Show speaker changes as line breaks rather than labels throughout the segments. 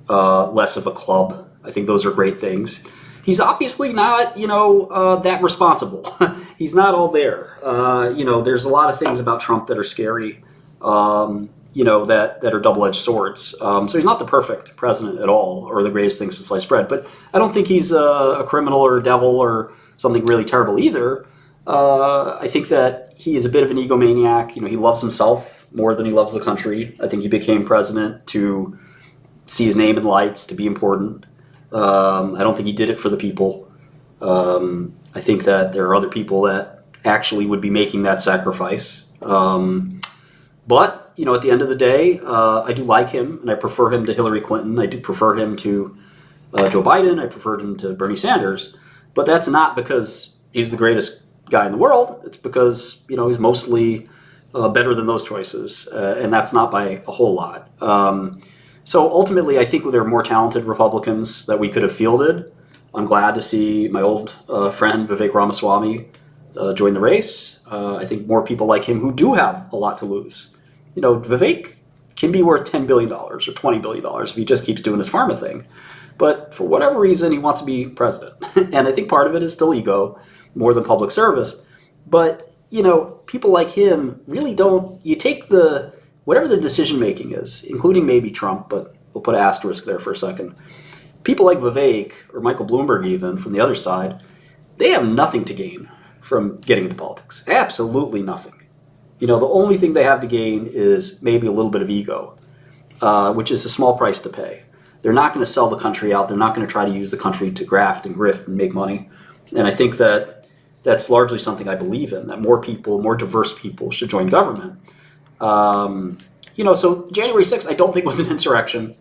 less of a club. I think those are great things. He's obviously not, that responsible. He's not all there. There's a lot of things about Trump that are scary, that are double-edged swords. So he's not the perfect president at all, or the greatest thing since sliced bread. But I don't think he's a criminal or a devil or something really terrible either. I think that he is a bit of an egomaniac. He loves himself more than he loves the country. I think he became president to see his name in lights, to be important. I don't think he did it for the people. I think that there are other people that actually would be making that sacrifice. But, at the end of the day, I do like him, and I prefer him to Hillary Clinton. I do prefer him to Joe Biden. I preferred him to Bernie Sanders. But that's not because he's the greatest guy in the world. It's because, he's mostly better than those choices, and that's not by a whole lot. So ultimately, I think there are more talented Republicans that we could have fielded. I'm glad to see my old friend Vivek Ramaswamy join the race. I think more people like him who do have a lot to lose. Vivek can be worth $10 billion or $20 billion if he just keeps doing his pharma thing. But for whatever reason, he wants to be president. And I think part of it is still ego more than public service. But, people like him really don't, you take whatever the decision-making is, including maybe Trump, but we'll put an asterisk there for a second. People like Vivek, or Michael Bloomberg even, from the other side, they have nothing to gain from getting into politics. Absolutely nothing. The only thing they have to gain is maybe a little bit of ego, which is a small price to pay. They're not going to sell the country out. They're not going to try to use the country to graft and grift and make money. And I think that that's largely something I believe in, that more people, more diverse people should join government. So January 6th, I don't think was an insurrection.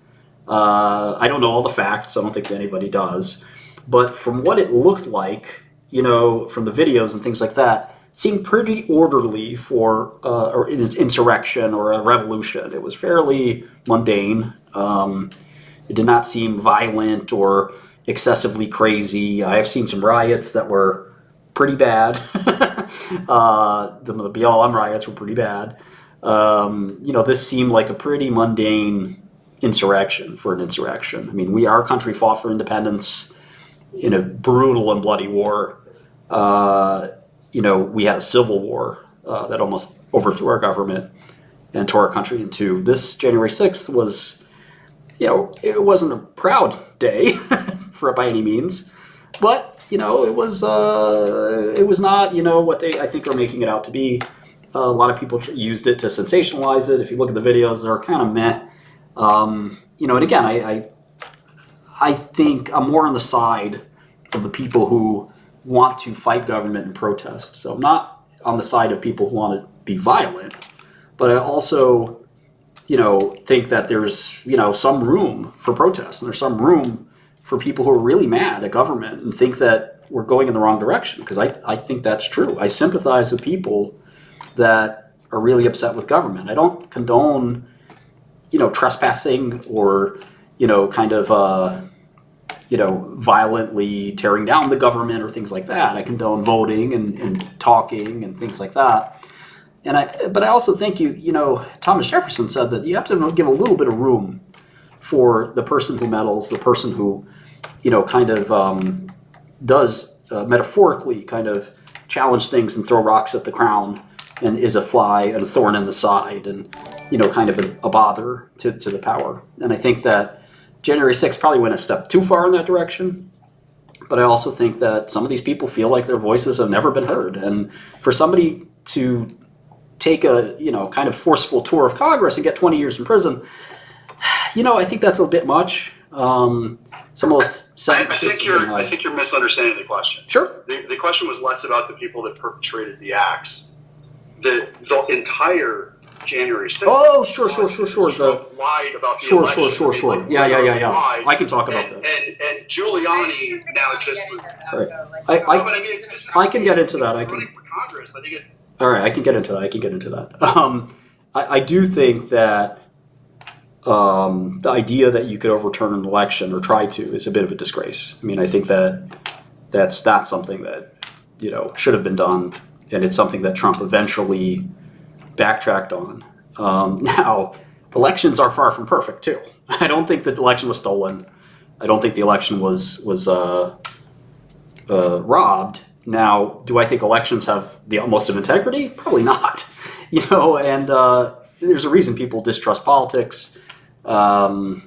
I don't know all the facts. I don't think anybody does. But from what it looked like, from the videos and things like that, it seemed pretty orderly for an insurrection or a revolution. It was fairly mundane. It did not seem violent or excessively crazy. I have seen some riots that were pretty bad. The BLM riots were pretty bad. This seemed like a pretty mundane insurrection for an insurrection. I mean, our country fought for independence in a brutal and bloody war. We had a civil war that almost overthrew our government and tore our country in two. This January 6th was, it wasn't a proud day by any means, but, it was not, what they, I think, are making it out to be. A lot of people used it to sensationalize it. If you look at the videos, they're kind of meh. And again, I think I'm more on the side of the people who want to fight government and protest. So I'm not on the side of people who want to be violent, but I also, think that there's, some room for protest, and there's some room for people who are really mad at government and think that we're going in the wrong direction, because I think that's true. I sympathize with people that are really upset with government. I don't condone, trespassing or, violently tearing down the government or things like that. I condone voting and talking and things like that. But I also think Thomas Jefferson said that you have to give a little bit of room for the person who meddles, the person who, does metaphorically kind of challenge things and throw rocks at the crown and is a fly and a thorn in the side and, kind of a bother to the power. And I think that January 6th probably went a step too far in that direction. But I also think that some of these people feel like their voices have never been heard. And for somebody to take a, kind of forceful tour of Congress and get 20 years in prison, I think that's a bit much. Some of those sentences.
I think you're misunderstanding the question.
Sure.
The question was less about the people that perpetrated the acts. The entire January 6th.
Oh, sure.
Trump lied about the election.
Sure. Yeah. I can talk about that.
And Giuliani now just was.
Right. I can get into that.
Running for Congress. I think it's.
All right, I can get into that. I do think that the idea that you could overturn an election or try to is a bit of a disgrace. I mean, I think that's not something that should have been done, and it's something that Trump eventually backtracked on. Now, elections are far from perfect too. I don't think the election was stolen. I don't think the election was robbed. Now, do I think elections have the utmost of integrity? Probably not. And there's a reason people distrust politics. I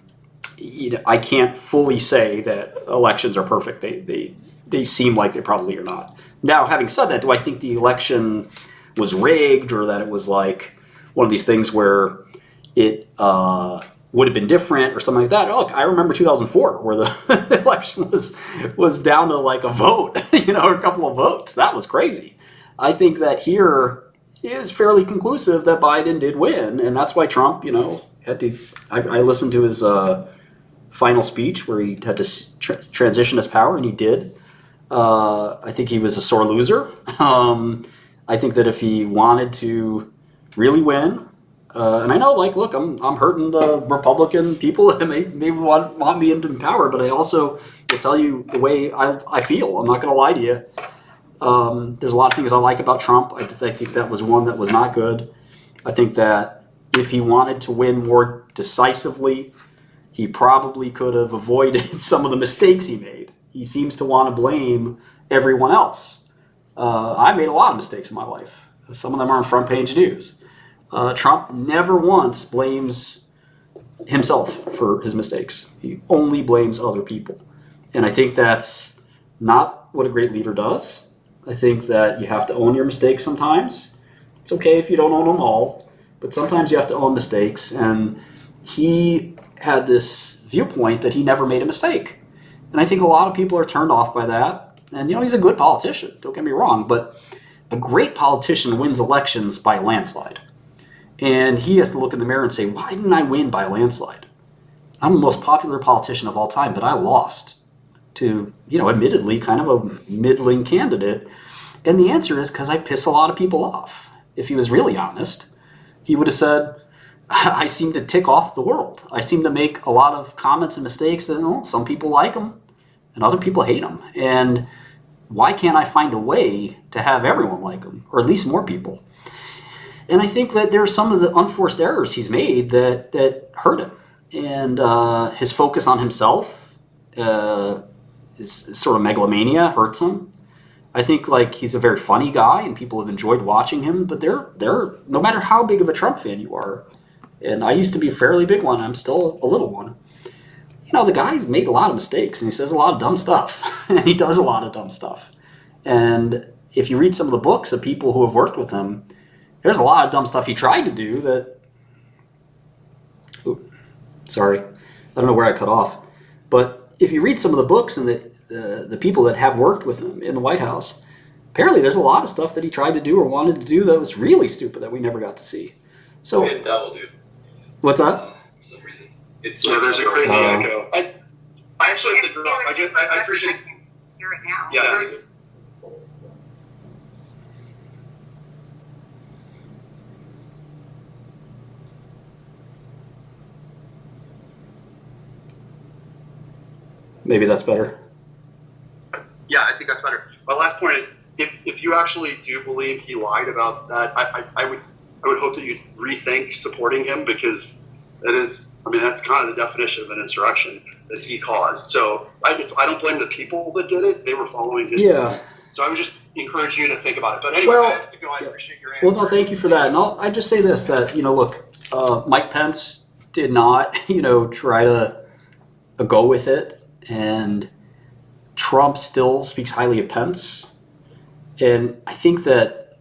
can't fully say that elections are perfect. They seem like they probably are not. Now, having said that, do I think the election was rigged, or that it was like one of these things where it would have been different or something like that? Look, I remember 2004 where the election was down to like a vote, or a couple of votes. That was crazy. I think that here is fairly conclusive that Biden did win, and that's why Trump, had to. I listened to his final speech where he had to transition his power, and he did. I think he was a sore loser. I think that if he wanted to really win, and I know, look, I'm hurting the Republican people that maybe want me into power, but I also will tell you the way I feel. I'm not going to lie to you. There's a lot of things I like about Trump. I think that was one that was not good. I think that if he wanted to win more decisively, he probably could have avoided some of the mistakes he made. He seems to want to blame everyone else. I made a lot of mistakes in my life. Some of them are on front page news. Trump never once blames himself for his mistakes. He only blames other people. And I think that's not what a great leader does. I think that you have to own your mistakes sometimes. It's okay if you don't own them all, but sometimes you have to own mistakes. And he had this viewpoint that he never made a mistake. And I think a lot of people are turned off by that. And, he's a good politician, don't get me wrong, but a great politician wins elections by a landslide. And he has to look in the mirror and say, why didn't I win by a landslide? I'm the most popular politician of all time, but I lost to, admittedly kind of a middling candidate. And the answer is because I piss a lot of people off. If he was really honest, he would have said, I seem to tick off the world. I seem to make a lot of comments and mistakes that some people like them and other people hate them. And why can't I find a way to have everyone like him, or at least more people? And I think that there are some of the unforced errors he's made that hurt him. And his focus on himself, his sort of megalomania hurts him. I think he's a very funny guy and people have enjoyed watching him, but they're no matter how big of a Trump fan you are, and I used to be a fairly big one, I'm still a little one. The guy's made a lot of mistakes and he says a lot of dumb stuff and he does a lot of dumb stuff. And if you read some of the books of people who have worked with him, there's a lot of dumb stuff he tried to do that... Ooh, sorry, I don't know where I cut off. But if you read some of the books and the people that have worked with him in the White House, apparently there's a lot of stuff that he tried to do or wanted to do that was really stupid that we never got to see. So,
we had double, dude.
What's that?
For some reason. It's
there's a crazy echo. I actually have to drop. I appreciate...
Hear it now.
Yeah.
Maybe that's better.
Yeah, I think that's better. My last point is, if you actually do believe he lied about that, I would hope that you'd rethink supporting him, because that's kind of the definition of an insurrection that he caused. So I don't blame the people that did it. They were following his plan. So I would just encourage you to think about it. But anyway, I have to go. I appreciate your answer.
Well, no, thank you for that. And I just say this, that, look, Mike Pence did not, try to go with it. And Trump still speaks highly of Pence. And I think that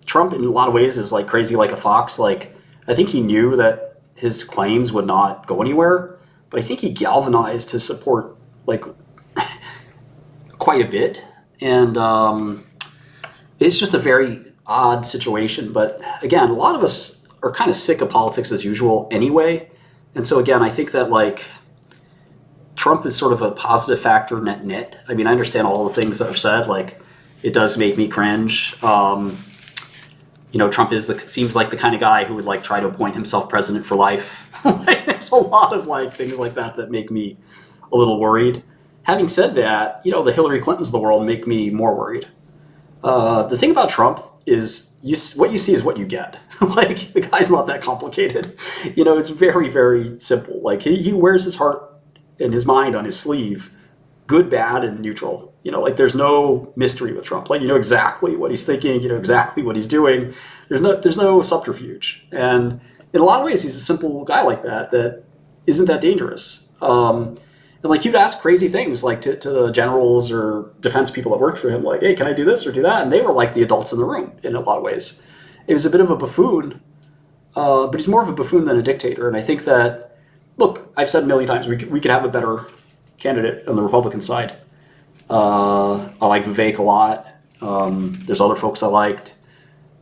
Trump, in a lot of ways, is crazy like a fox. I think he knew that his claims would not go anywhere, but I think he galvanized his support quite a bit. And it's just a very odd situation. But again, a lot of us are kind of sick of politics as usual anyway. And so again, I think that Trump is sort of a positive factor net. I mean, I understand all the things that are said. It does make me cringe. Trump seems like the kind of guy who would try to appoint himself president for life. There's a lot of things like that make me a little worried. Having said that, the Hillary Clintons of the world make me more worried. The thing about Trump is what you see is what you get. Like, the guy's not that complicated. It's very, very simple. Like, he wears his heart and his mind on his sleeve, good, bad, and neutral. Like, there's no mystery with Trump. Like, you know exactly what he's thinking, exactly what he's doing. There's no subterfuge. And in a lot of ways, he's a simple guy like that isn't that dangerous. And like, he'd ask crazy things like to the generals or defense people that worked for him, like, hey, can I do this or do that? And they were like the adults in the room in a lot of ways. It was a bit of a buffoon, but he's more of a buffoon than a dictator. And I think that, look, I've said a million times, we could have a better candidate on the Republican side. I like Vivek a lot. There's other folks I liked.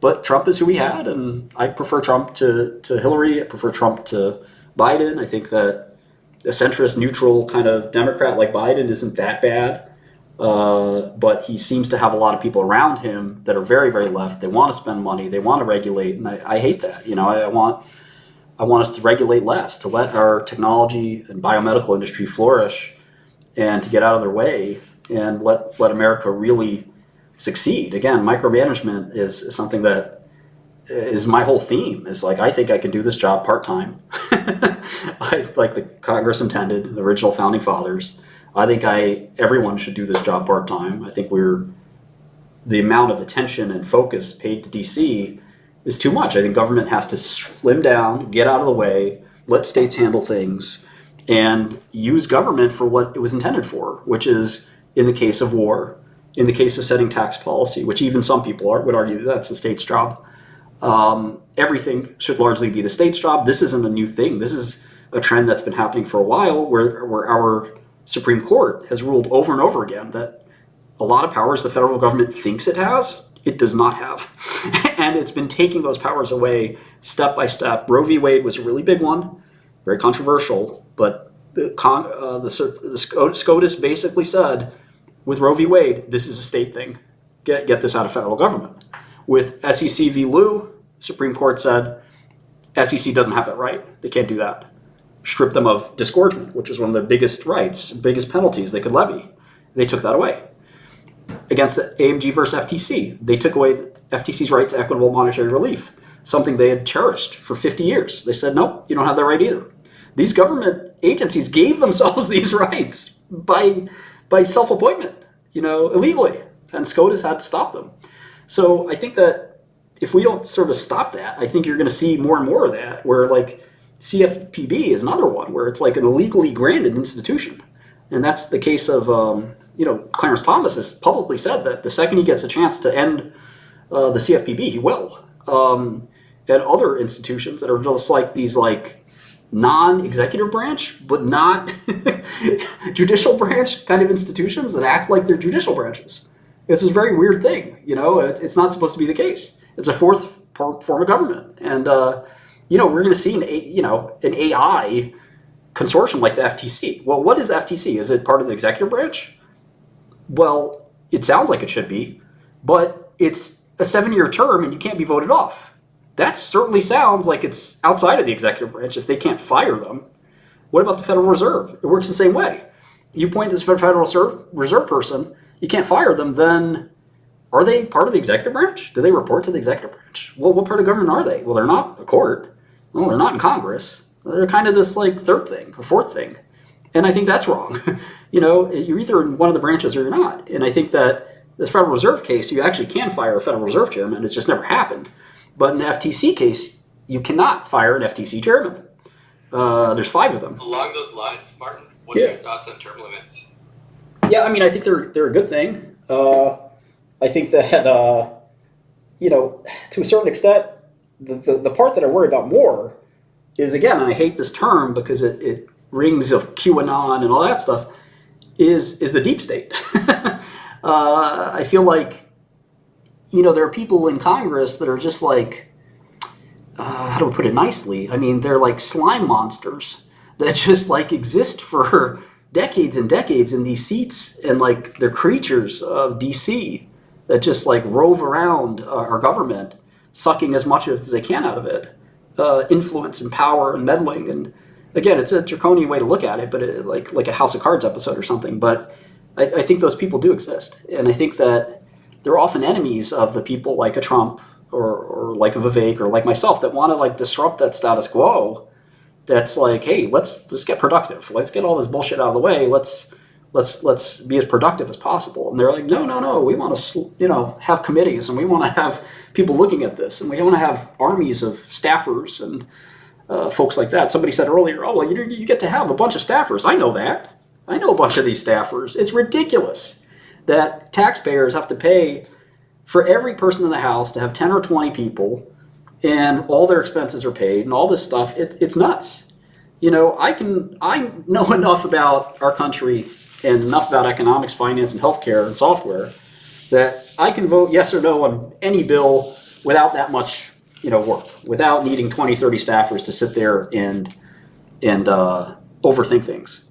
But Trump is who we had, and I prefer Trump to Hillary. I prefer Trump to Biden. I think that a centrist, neutral kind of Democrat like Biden isn't that bad. But he seems to have a lot of people around him that are very, very left. They want to spend money. They want to regulate. And I hate that. I want us to regulate less, to let our technology and biomedical industry flourish and to get out of their way and let America really succeed. Again, micromanagement is something that is my whole theme. Is like, I think I can do this job part-time. Like the Congress intended, the original founding fathers. I think everyone should do this job part-time. I think the amount of attention and focus paid to DC is too much. I think government has to slim down, get out of the way, let states handle things, and use government for what it was intended for, which is, in the case of war, in the case of setting tax policy, which even some people would argue that's the state's job. Everything should largely be the state's job. This isn't a new thing. This is a trend that's been happening for a while, where our Supreme Court has ruled over and over again that a lot of powers the federal government thinks it has, it does not have. And it's been taking those powers away step by step. Roe v. Wade was a really big one, very controversial, but the SCOTUS basically said, with Roe v. Wade, this is a state thing. Get this out of federal government. With SEC v. Liu, Supreme Court said, SEC doesn't have that right. They can't do that. Strip them of disgorgement, which is one of their biggest rights, biggest penalties they could levy. They took that away. Against the AMG versus FTC, they took away the FTC's right to equitable monetary relief, something they had cherished for 50 years. They said, no, you don't have that right either. These government agencies gave themselves these rights by self-appointment, illegally, and SCOTUS had to stop them. So I think that if we don't sort of stop that, I think you're going to see more and more of that, where like CFPB is another one, where it's like an illegally granted institution. And that's the case of, Clarence Thomas has publicly said that the second he gets a chance to end the CFPB, he will. And other institutions that are just like these like non-executive branch, but not judicial branch kind of institutions that act like they're judicial branches. It's this very weird thing, it's not supposed to be the case. It's a fourth form of government. And, we're going to see an AI consortium like the FTC. Well, what is the FTC? Is it part of the executive branch? Well, it sounds like it should be, but it's a 7-year term and you can't be voted off. That certainly sounds like it's outside of the executive branch if they can't fire them. What about the Federal Reserve? It works the same way. You point to this Federal Reserve person, you can't fire them, then are they part of the executive branch? Do they report to the executive branch? Well, what part of government are they? Well, they're not a court. Well, they're not in Congress. They're kind of this like third thing, or fourth thing. And I think that's wrong. You're either in one of the branches or you're not. And I think that this Federal Reserve case, you actually can fire a Federal Reserve chairman. It's just never happened. But in the FTC case, you cannot fire an FTC chairman. There's 5 of them.
Along those lines, Martin, what are your thoughts on term limits?
Yeah, I think they're a good thing. I think that, to a certain extent, the part that I worry about more is, again, and I hate this term because it rings of QAnon and all that stuff, is the deep state. I feel like, there are people in Congress that are just like, how do I put it nicely? They're like slime monsters that just like exist for decades and decades in these seats, and like they're creatures of DC that just like rove around our government, sucking as much as they can out of it. Influence and power and meddling, and again, it's a draconian way to look at it, but like a House of Cards episode or something. But I think those people do exist, and I think that they're often enemies of the people like a Trump or like a Vivek or like myself that want to like disrupt that status quo. That's like, hey, let's get productive. Let's get all this bullshit out of the way. Let's be as productive as possible. And they're like, no. We want to have committees, and we want to have people looking at this, and we want to have armies of staffers and folks like that. Somebody said earlier, oh, well, you get to have a bunch of staffers. I know that. I know a bunch of these staffers. It's ridiculous that taxpayers have to pay for every person in the house to have 10 or 20 people, and all their expenses are paid and all this stuff. It's nuts. I know enough about our country and enough about economics, finance, and healthcare and software that I can vote yes or no on any bill without that much work, without needing 20, 30 staffers to sit there and overthink things.